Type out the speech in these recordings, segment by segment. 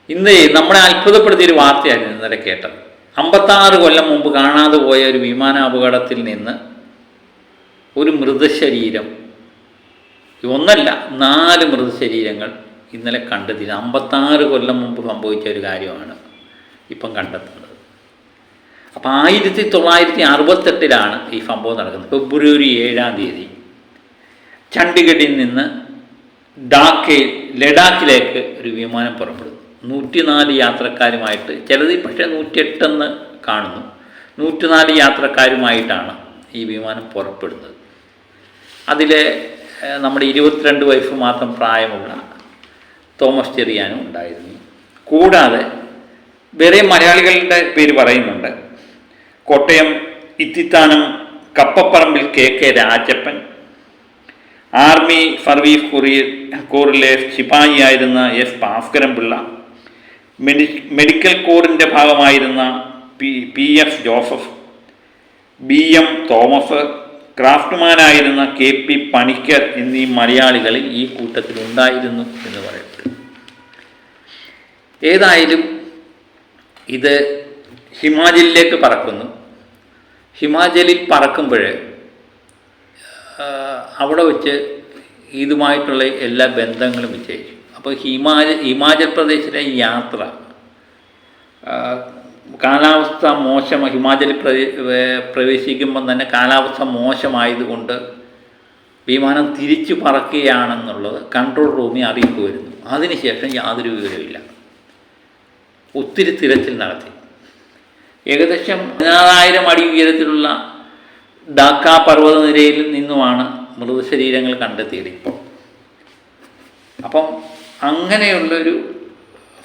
ഇന്ന് നമ്മളെ അത്ഭുതപ്പെടുത്തിയൊരു വാർത്തയായിരുന്നു ഇന്നലെ കേട്ടത്. 56 കൊല്ലം മുമ്പ് കാണാതെ പോയ ഒരു വിമാനാപകടത്തിൽ നിന്ന് ഒരു മൃതശരീരം, ഒന്നല്ല 4 മൃതശരീരങ്ങൾ ഇന്നലെ കണ്ടെത്തി. 56 കൊല്ലം മുമ്പ് സംഭവിച്ച ഒരു കാര്യമാണ് ഇപ്പം കണ്ടെത്തുന്നത്. അപ്പം 1968 ഈ സംഭവം നടക്കുന്നത്. ഫെബ്രുവരി 7 ചണ്ഡീഗഡിൽ നിന്ന് ലഡാക്കിലേക്ക് ഒരു വിമാനം പുറപ്പെടുന്നു. 104 യാത്രക്കാരുമായിട്ട്, ചിലത് പക്ഷേ 108 എന്ന് കാണുന്നു. 104 യാത്രക്കാരുമായിട്ടാണ് ഈ വിമാനം പുറപ്പെടുന്നത്. അതിൽ നമ്മുടെ 22 വയസ്സ് മാത്രം പ്രായമുള്ള തോമസ് ചെറിയാനും ഉണ്ടായിരുന്നു. കൂടാതെ വേറെ മലയാളികളുടെ പേര് പറയുന്നുണ്ട്. Kottayam Ithithanam Kappapparambil KK Rajappan, army service കോറിലെ ശിപായിയായിരുന്ന S ഭാസ്കരൻപിള്ള, മെഡിക്കൽ കോറിൻ്റെ ഭാഗമായിരുന്ന PF ജോസഫ്, BM തോമസ്, ക്രാഫ്റ്റ്മാനായിരുന്ന KP പണിക്കർ എന്നീ മലയാളികളിൽ ഈ കൂട്ടത്തിലുണ്ടായിരുന്നു എന്ന് പറയപ്പെട്ടു. ഏതായാലും ഇത് ഹിമാചലിലേക്ക് പറക്കുന്നു. ഹിമാചലിൽ പറക്കുമ്പോൾ അവിടെ വെച്ച് ഇതുമായിട്ടുള്ള എല്ലാ ബന്ധങ്ങളും വിജയിച്ചു. അപ്പോൾ ഹിമാചൽ പ്രദേശിലെ യാത്ര, കാലാവസ്ഥ ഹിമാചലിൽ പ്രവേശിക്കുമ്പം തന്നെ കാലാവസ്ഥ മോശമായതുകൊണ്ട് വിമാനം തിരിച്ചു പറക്കുകയാണെന്നുള്ളത് കൺട്രോൾ റൂമിൽ അറിയിപ്പ് വരുന്നു. അതിനുശേഷം യാതൊരു വിവരമില്ല. ഒത്തിരി തിരച്ചിൽ നടത്തി. ഏകദേശം 16,000 അടി ഉയരത്തിലുള്ള ഡാക്ക പർവ്വതനിരയിൽ നിന്നുമാണ് മൃതശരീരങ്ങൾ കണ്ടെത്തിയത് ഇപ്പോൾ. അപ്പം അങ്ങനെയുള്ളൊരു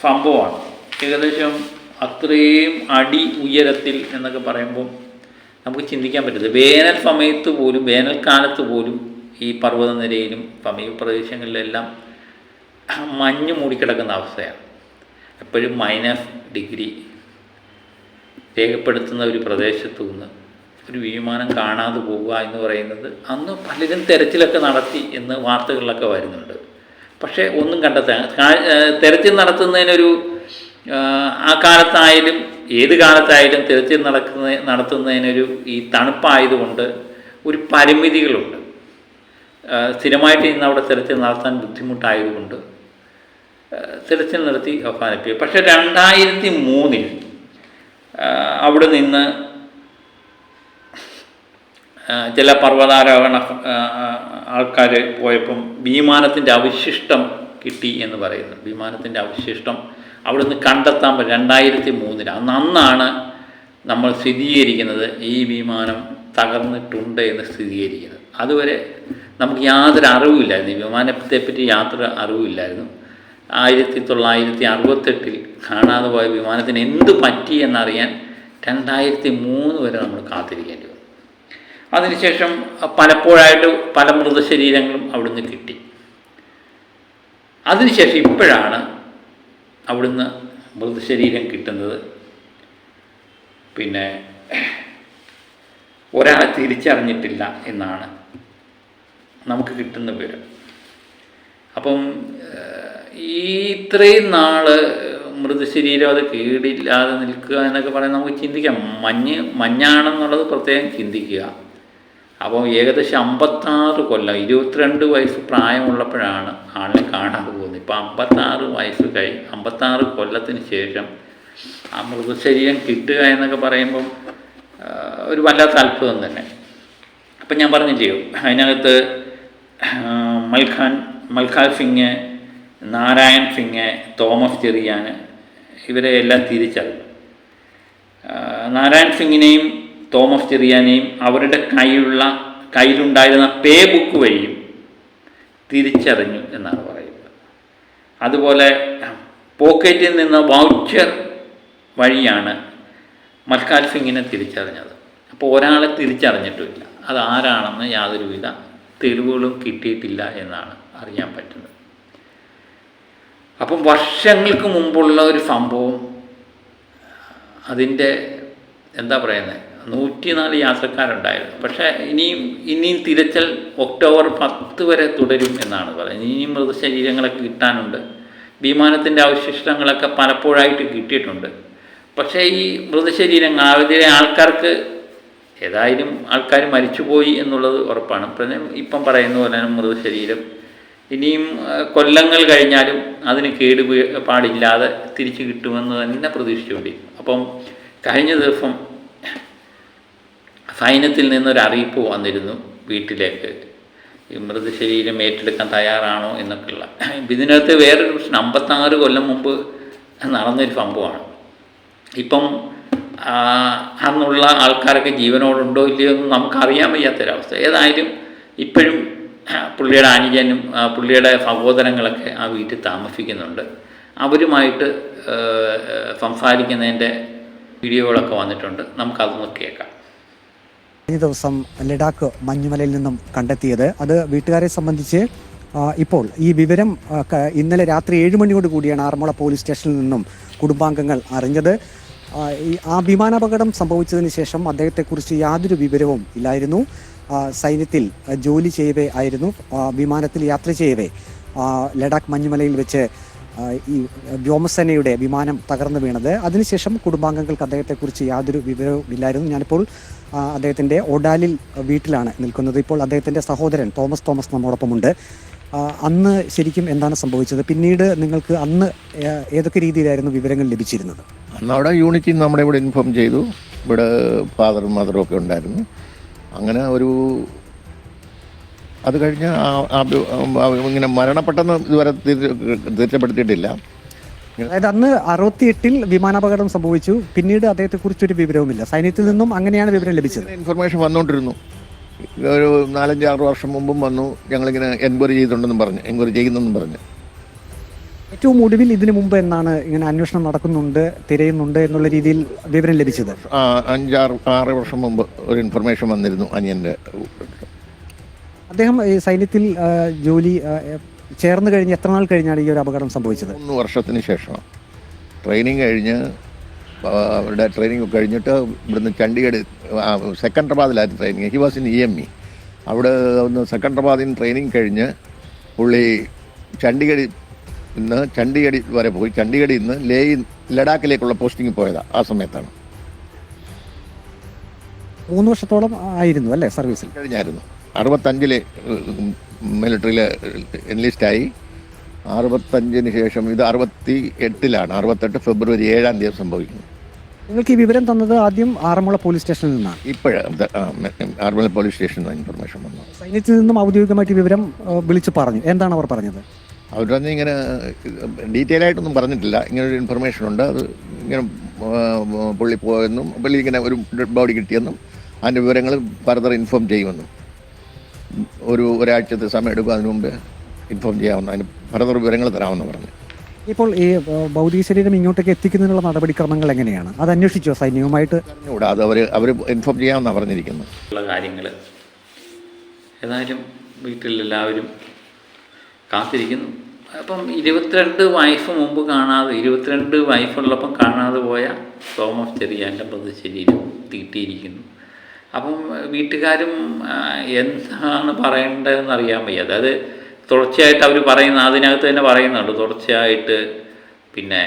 സംഭവമാണ്. ഏകദേശം അത്രയും അടി ഉയരത്തിൽ എന്നൊക്കെ പറയുമ്പം നമുക്ക് ചിന്തിക്കാൻ പറ്റത്തില്ല. വേനൽക്കാലത്ത് പോലും ഈ പർവ്വതനിരയിലും സമീപ പ്രദേശങ്ങളിലെല്ലാം മഞ്ഞ് മൂടിക്കിടക്കുന്ന അവസ്ഥയാണ്. എപ്പോഴും -ഡിഗ്രി രേഖപ്പെടുത്തുന്ന ഒരു പ്രദേശത്തു നിന്ന് ഒരു വിമാനം കാണാതെ പോവുക എന്ന് പറയുന്നത്, അന്ന് പലരും തെരച്ചിലൊക്കെ നടത്തി എന്ന് വാർത്തകളിലൊക്കെ വരുന്നുണ്ട്. പക്ഷേ ഒന്നും കണ്ടെത്താൻ, തെരച്ചിൽ നടത്തുന്നതിനൊരു ആ കാലത്തായാലും ഏത് കാലത്തായാലും തെരച്ചിൽ നടത്തുന്നതിനൊരു ഈ തണുപ്പായതുകൊണ്ട് ഒരു പരിമിതികളുണ്ട്. സ്ഥിരമായിട്ട് ഇന്ന് അവിടെ തെരച്ചിൽ നടത്താൻ ബുദ്ധിമുട്ടായതുകൊണ്ട് തെരച്ചിൽ നടത്തി അവസാനിപ്പിക്കും. പക്ഷേ 2003 അവിടെ നിന്ന് ചില പർവ്വതാരോഹണ ആൾക്കാർ പോയപ്പം വിമാനത്തിൻ്റെ അവശിഷ്ടം കിട്ടി എന്ന് പറയുന്നു. വിമാനത്തിൻ്റെ അവശിഷ്ടം അവിടെ നിന്ന് കണ്ടെത്താൻ പറ്റും 2003. അന്നാണ് നമ്മൾ സ്ഥിരീകരിക്കുന്നത് ഈ വിമാനം തകർന്നിട്ടുണ്ട് എന്ന് സ്ഥിരീകരിക്കുന്നത്. അതുവരെ നമുക്ക് യാതൊരു അറിവില്ലായിരുന്നു. ഈ വിമാനത്തെപ്പറ്റി യാതൊരു അറിവില്ലായിരുന്നു. 1968 കാണാതെ പോയ വിമാനത്തിന് എന്ത് പറ്റി എന്നറിയാൻ 2003 വരെ നമ്മൾ കാത്തിരിക്കേണ്ടി വന്നു. അതിനുശേഷം പലപ്പോഴായിട്ട് പല മൃതശരീരങ്ങളും അവിടുന്ന് കിട്ടി. അതിനുശേഷം ഇപ്പോഴാണ് അവിടുന്ന് മൃതശരീരം കിട്ടുന്നത്. പിന്നെ ഒരാളെ തിരിച്ചറിഞ്ഞിട്ടില്ല എന്നാണ് നമുക്ക് കിട്ടുന്ന വിവരം. അപ്പം ഇത്രയും നാൾ മൃതശരീരം അത് കേടില്ലാതെ നിൽക്കുക എന്നൊക്കെ പറയാൻ നമുക്ക് ചിന്തിക്കാം. മഞ്ഞാണെന്നുള്ളത് പ്രത്യേകം ചിന്തിക്കുക. അപ്പോൾ ഏകദേശം 56 കൊല്ലം, 22 വയസ്സ് പ്രായമുള്ളപ്പോഴാണ് ആളിനെ കാണാതെ പോകുന്നത്. ഇപ്പോൾ 56 വയസ്സ് 56 കൊല്ലത്തിന് ശേഷം ആ മൃതശരീരം കിട്ടുക എന്നൊക്കെ പറയുമ്പം ഒരു വല്ലാത്ത അത്ഭുതം തന്നെ. അപ്പം ഞാൻ പറഞ്ഞില്ലയോ, അതിനകത്ത് മൽഖാൽ സിംഗ്, നാരായൺ സിംഗ്, തോമസ് ചെറിയാൻ, ഇവരെ എല്ലാം തിരിച്ചറിഞ്ഞു. നാരായൺ സിംഗിനെയും തോമസ് ചെറിയാനെയും അവരുടെ കയ്യിലുണ്ടായിരുന്ന പേ ബുക്ക് വഴിയും തിരിച്ചറിഞ്ഞു എന്നാണ് പറയുന്നത്. അതുപോലെ പോക്കറ്റിൽ നിന്ന് വൗച്ചർ വഴിയാണ് മൽഖാൽ സിംഗിനെ തിരിച്ചറിഞ്ഞത്. അപ്പോൾ ഒരാളെ തിരിച്ചറിഞ്ഞിട്ടുമില്ല. അതാരാണെന്ന് യാതൊരുവിധ തെളിവുകളും കിട്ടിയിട്ടില്ല എന്നാണ് അറിയാൻ പറ്റുന്നത്. അപ്പം വർഷങ്ങൾക്ക് മുമ്പുള്ള ഒരു സംഭവം, അതിൻ്റെ എന്താ പറയുന്നത്, 104 യാത്രക്കാരുണ്ടായിരുന്നു. പക്ഷേ ഇനിയും തിരച്ചിൽ ഒക്ടോബർ 10 വരെ തുടരും എന്നാണ് പറയുന്നത്. ഇനിയും മൃതശരീരങ്ങളൊക്കെ കിട്ടാനുണ്ട്. വിമാനത്തിൻ്റെ അവശിഷ്ടങ്ങളൊക്കെ പലപ്പോഴായിട്ട് കിട്ടിയിട്ടുണ്ട്. പക്ഷേ ഈ മൃതശരീരങ്ങൾ അതിലെ ആൾക്കാർക്ക് ഏതായാലും ആൾക്കാർ മരിച്ചുപോയി എന്നുള്ളത് ഉറപ്പാണ്. പിന്നെ ഇപ്പം പറയുന്ന പോലെ തന്നെ മൃതശരീരം ഇനിയും കൊല്ലങ്ങൾ കഴിഞ്ഞാലും അതിന് പാടില്ലാതെ തിരിച്ചു കിട്ടുമെന്ന് തന്നെ പ്രതീക്ഷിച്ചുകൊണ്ടിരിക്കും. അപ്പം കഴിഞ്ഞ ദിവസം സൈന്യത്തിൽ നിന്നൊരു അറിയിപ്പ് വന്നിരുന്നു വീട്ടിലേക്ക്, ഈ മൃതശരീരം ഏറ്റെടുക്കാൻ തയ്യാറാണോ എന്നൊക്കെയുള്ള. ഇതിനകത്ത് വേറൊരു പ്രശ്നം, 56 കൊല്ലം മുമ്പ് നടന്നൊരു സംഭവമാണ്. ഇപ്പം അന്നുള്ള ആൾക്കാരൊക്കെ ജീവനോടുണ്ടോ ഇല്ലയോ എന്ന് നമുക്കറിയാൻ വയ്യാത്തൊരവസ്ഥ. ഏതായാലും ഇപ്പോഴും പുള്ളിയുടെ അനുജനും പുള്ളിയുടെ സഹോദരങ്ങളൊക്കെ ആ വീട്ടിൽ താമസിക്കുന്നുണ്ട്. അവരുമായിട്ട് സംസാരിക്കുന്നതിൻ്റെ വീഡിയോകളൊക്കെ വന്നിട്ടുണ്ട്. നമുക്കതൊന്ന് കേൾക്കാം. കഴിഞ്ഞ ദിവസം ലഡാക്ക് മഞ്ഞുമലയിൽ നിന്നും കണ്ടെത്തിയത്, അത് വീട്ടുകാരെ സംബന്ധിച്ച് ഇപ്പോൾ ഈ വിവരം ഇന്നലെ രാത്രി 7 മണിയോട് കൂടിയാണ് ആറന്മുള പോലീസ് സ്റ്റേഷനിൽ നിന്നും കുടുംബാംഗങ്ങൾ അറിഞ്ഞത്. ആ വിമാനാപകടം സംഭവിച്ചതിന് ശേഷം അദ്ദേഹത്തെക്കുറിച്ച് യാതൊരു വിവരവും ഇല്ലായിരുന്നു. സൈന്യത്തിൽ ജോലി ചെയ്യവേ ആയിരുന്നു, വിമാനത്തിൽ യാത്ര ചെയ്യവേ ലഡാക്ക് മഞ്ഞുമലയിൽ വെച്ച് ഈ വ്യോമസേനയുടെ വിമാനം തകർന്നു വീണത്. അതിനുശേഷം കുടുംബാംഗങ്ങൾക്ക് അദ്ദേഹത്തെക്കുറിച്ച് യാതൊരു വിവരവും ഇല്ലായിരുന്നു. ഞാനിപ്പോൾ അദ്ദേഹത്തിൻ്റെ ഒഡാലിൽ വീട്ടിലാണ് നിൽക്കുന്നത്. ഇപ്പോൾ അദ്ദേഹത്തിൻ്റെ സഹോദരൻ തോമസ് നമ്മോടൊപ്പമുണ്ട്. അന്ന് ശരിക്കും എന്താണ് സംഭവിച്ചത്? പിന്നീട് നിങ്ങൾക്ക് അന്ന് ഏതൊക്കെ രീതിയിലായിരുന്നു വിവരങ്ങൾ ലഭിച്ചിരുന്നത്? അന്ന് അവിടെ യൂണിറ്റിൽ നമ്മുടെ ഇവിടെ ഇൻഫോം ചെയ്തു. ഇവിടെ ഫാദറും മദറും ഒക്കെ ഉണ്ടായിരുന്നു. അങ്ങനെ അത് കഴിഞ്ഞ് ഇങ്ങനെ മരണപ്പെട്ടെന്ന് ഇതുവരെ തീർച്ചപ്പെടുത്തിയിട്ടില്ല. അതായത് അന്ന് 68-ൽ വിമാനാപകടം സംഭവിച്ചു, പിന്നീട് അദ്ദേഹത്തെക്കുറിച്ചൊരു വിവരവുമില്ല. സൈന്യത്തിൽ നിന്നും അങ്ങനെയാണ് വിവരം ലഭിച്ചത്. ഇൻഫർമേഷൻ വന്നുകൊണ്ടിരുന്നു. ഒരു 4-5-6 വർഷം മുമ്പും വന്നു, ഞങ്ങളിങ്ങനെ എൻക്വയറി ചെയ്യുന്നെന്നും പറഞ്ഞു. ഏറ്റവും ഒടുവിൽ ഇതിനു മുമ്പ് എന്നാണ് ഇങ്ങനെ അന്വേഷണം നടക്കുന്നുണ്ട്, തിരയുന്നുണ്ട് എന്നുള്ള രീതിയിൽ വിവരം ലഭിച്ചത്? 5-6 വർഷം മുമ്പ് ഒരു ഇൻഫർമേഷൻ വന്നിരുന്നു അനിയൻ്റെ. അദ്ദേഹം ഈ സൈന്യത്തിൽ ജോലി ചേർന്ന് കഴിഞ്ഞ് എത്ര നാൾ കഴിഞ്ഞാണ് ഈ ഒരു അപകടം സംഭവിച്ചത്? 3 വർഷത്തിന് ശേഷം ട്രെയിനിങ് കഴിഞ്ഞ്, അവരുടെ ട്രെയിനിങ് കഴിഞ്ഞിട്ട് ഇവിടുന്ന് ചണ്ഡീഗഡ്, സെക്കൻഡറാബാദിലായിരുന്നു training. He was in EME. അവിടെ ഒന്ന് സെക്കൻഡറാബാദിൽ ട്രെയിനിങ് കഴിഞ്ഞ് പുള്ളി ചണ്ഡീഗഡ് വരെ പോയി. ചണ്ഡീഗഡിൽ നിന്ന് ലഡാക്കിലേക്കുള്ള പോസ്റ്റിംഗ് പോയതാണ്. ആ സമയത്താണ്. 3 വർഷത്തോളം ആയിരുന്നു അല്ലേ സർവീസിൽ? കഴിഞ്ഞായിരുന്നു. 65-ൽ മിലിറ്ററിയിൽ എൻലിസ്റ്റായി. 65-ന് ശേഷം ഇത് 68-ലാണ്. 68 ഫെബ്രുവരി 7 സംഭവിക്കുന്നു. നിങ്ങൾക്ക് ഈ വിവരം തന്നത് ആദ്യം ആറന്മുള പോലീസ് സ്റ്റേഷനിൽ നിന്നാണ്? ആറന്മുള പോലീസ് സ്റ്റേഷനിൽ നിന്ന് ഇൻഫർമേഷൻ വന്നു. സൈന്യത്തിൽ നിന്നും ഔദ്യോഗികമായിട്ട് വിവരം വിളിച്ച് പറഞ്ഞു. എന്താണ് അവർ പറഞ്ഞത്? അവരൊന്നും ഇങ്ങനെ ഡീറ്റെയിൽ ആയിട്ടൊന്നും പറഞ്ഞിട്ടില്ല. ഇങ്ങനൊരു ഇൻഫർമേഷൻ ഉണ്ട്, അത് ഇങ്ങനെ പുള്ളി പോയെന്നും പുള്ളി ഇങ്ങനെ ഒരു ഡെഡ് ബോഡി കിട്ടിയെന്നും അതിൻ്റെ വിവരങ്ങൾ ഫർദർ ഇൻഫോം ചെയ്യുമെന്നും ഒരാഴ്ചത്തെ സമയം എടുക്കും. അതിനു മുമ്പ് ഇൻഫോം ചെയ്യാവുന്ന, അതിന് ഫർദർ വിവരങ്ങൾ തരാമെന്ന് പറഞ്ഞു. ഇപ്പോൾ ഈ ഭൗതിക ശരീരം ഇങ്ങോട്ടേക്ക് എത്തിക്കുന്നതിനുള്ള നടപടിക്രമങ്ങൾ എങ്ങനെയാണ്? അത് അന്വേഷിച്ചോ സൈന്യവുമായിട്ട്? അത് അവർ ഇൻഫോം ചെയ്യാമെന്നാണ് പറഞ്ഞിരിക്കുന്നത്. കാര്യങ്ങൾ ഏതായാലും വീട്ടിലെല്ലാവരും കാത്തിരിക്കുന്നു. അപ്പം 22 വയസ്സ് മുമ്പ് 22 വയസ്സുള്ളപ്പം കാണാതെ പോയ തോമസ് ചെറിയാൻ്റെ മൃതശരീരം കിട്ടിയിരിക്കുന്നു. അപ്പം വീട്ടുകാരും എന്താണ് പറയേണ്ടതെന്ന് അറിയാൻ വയ്യ. അതായത് തുടർച്ചയായിട്ട് അവർ അതിനകത്ത് തന്നെ പറയുന്നുണ്ട്, തുടർച്ചയായിട്ട് പിന്നെ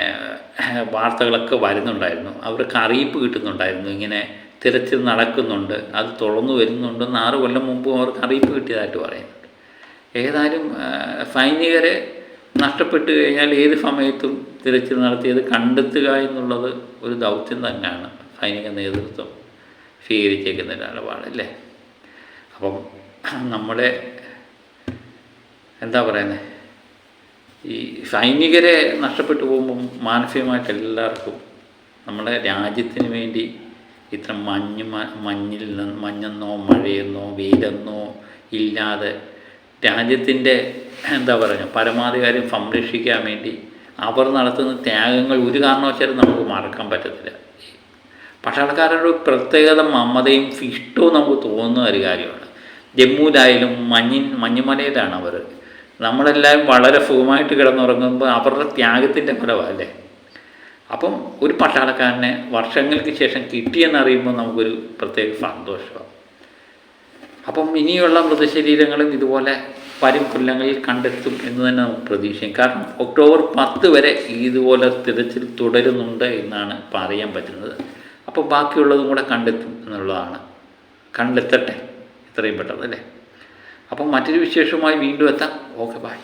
വാർത്തകളൊക്കെ വരുന്നുണ്ടായിരുന്നു. അവർക്ക് അറിയിപ്പ് കിട്ടുന്നുണ്ടായിരുന്നു, ഇങ്ങനെ തിരച്ചിൽ നടക്കുന്നുണ്ട്, അത് തുറന്നു വരുന്നുണ്ടെന്ന് 6 കൊല്ലം മുമ്പും അവർക്ക് അറിയിപ്പ് കിട്ടിയതായിട്ട് പറയുന്നുണ്ട്. ഏതായാലും സൈനികരെ നഷ്ടപ്പെട്ടു കഴിഞ്ഞാൽ ഏത് സമയത്തും തിരച്ചിൽ നടത്തിയത് കണ്ടെത്തുക എന്നുള്ളത് ഒരു ദൗത്യം തന്നെയാണ് സൈനിക നേതൃത്വം സ്വീകരിച്ചേക്കുന്ന നിലപാട് അല്ലേ. അപ്പം നമ്മുടെ എന്താ പറയുന്നത്, ഈ സൈനികരെ നഷ്ടപ്പെട്ടു പോകുമ്പം മാനസികമായിട്ട് എല്ലാവർക്കും നമ്മുടെ രാജ്യത്തിന് വേണ്ടി ഇത്ര മഞ്ഞെന്നോ മഴയെന്നോ വെയിലെന്നോ ഇല്ലാതെ രാജ്യത്തിൻ്റെ എന്താ പറയുക പരമാധികാരം സംരക്ഷിക്കാൻ വേണ്ടി അവർ നടത്തുന്ന ത്യാഗങ്ങൾ ഒരു കാരണവശാലും നമുക്ക് മറക്കാൻ പറ്റത്തില്ല. പട്ടാളക്കാരുടെ പ്രത്യേകത മമതയും ഇഷ്ടവും നമുക്ക് തോന്നുന്ന ഒരു കാര്യമാണ്. ജമ്മുവിലായാലും മഞ്ഞുമലയിലാണ് അവർ. നമ്മളെല്ലാവരും വളരെ സുഖമായിട്ട് കിടന്നുറങ്ങുമ്പോൾ അവരുടെ ത്യാഗത്തിൻ്റെ ഫലമല്ലേ. അപ്പം ഒരു പട്ടാളക്കാരനെ വർഷങ്ങൾക്ക് ശേഷം കിട്ടിയെന്നറിയുമ്പോൾ നമുക്കൊരു പ്രത്യേക സന്തോഷമാണ്. അപ്പം ഇനിയുള്ള മൃതശരീരങ്ങളും ഇതുപോലെ വരും കൊല്ലങ്ങളിൽ കണ്ടെത്തും എന്ന് തന്നെ നമുക്ക് പ്രതീക്ഷിക്കാം. കാരണം ഒക്ടോബർ 10 വരെ ഇതുപോലെ തിരച്ചിൽ തുടരുന്നുണ്ട് എന്നാണ് ഇപ്പോൾ അറിയാൻ പറ്റുന്നത്. അപ്പോൾ ബാക്കിയുള്ളതും കൂടെ കണ്ടെത്തും എന്നുള്ളതാണ്. കണ്ടെത്തട്ടെ എത്രയും പെട്ടെന്ന് അല്ലേ. അപ്പം മറ്റൊരു വിശേഷവുമായി വീണ്ടും എത്താം. Okay, by.